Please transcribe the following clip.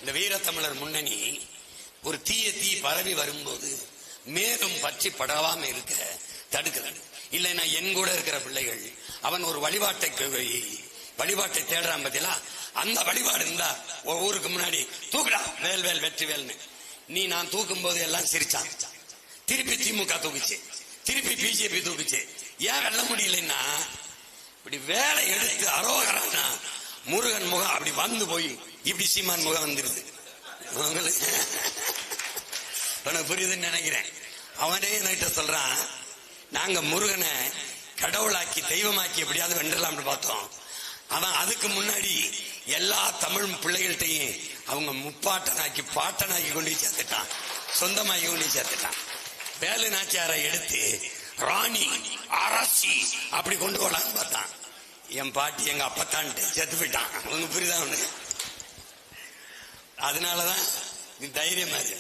இந்த வீரத்தமிழர் முன்னணி ஒரு தீ பரவி வரும்போது மேலும் பற்றி படவாம இருக்க தடுக்கிறது. இல்லைன்னா என் கூட இருக்கிற பிள்ளைகள் அவன் ஒரு வழிபாட்டை தேடுறான் பத்தியா, அந்த வழிபாடு இருந்தா ஊருக்கு முன்னாடி தூக்குடா வேல் வேல் வெற்றி வேல்னு. நீ நான் தூக்கும் போது எல்லாம் சிரிச்சான். திருப்பி திமுக தூக்குச்சு, திருப்பி பிஜேபி தூக்குச்சு. ஏன் வெல்ல முடியலன்னா இப்படி வேலை எடுத்து அரோகரானா முருகன் முகம் அப்படி வந்து போய் இப்படி சீமான் முகம் வந்துருது. உனக்கு புரியுதுன்னு நினைக்கிறேன். அவனே என்கிட்ட சொல்றான், நாங்க முருகனை கடவுளாக்கி தெய்வமாக்கி எப்படியாவது வென்றலாம்னு பார்த்தோம். அவன் அதுக்கு முன்னாடி எல்லா தமிழ் பிள்ளைகள்கிட்டையும் அவங்க முப்பாட்டனாக்கி பாட்டனாக்கி கொண்டு சேர்த்துட்டான், சொந்தமாக்கி கொண்டு சேர்த்துட்டான். வேலு நாச்சியாரை எடுத்து ராணி அரசி அப்படி கொண்டு போலான்னு பார்த்தான். என் பாட்டி எங்க அப்பத்தான்ட்டு செத்து போயிட்டான். அவங்க புரியுதா உனக்கு? அதனாலதான் தைரியமா இருக்கு.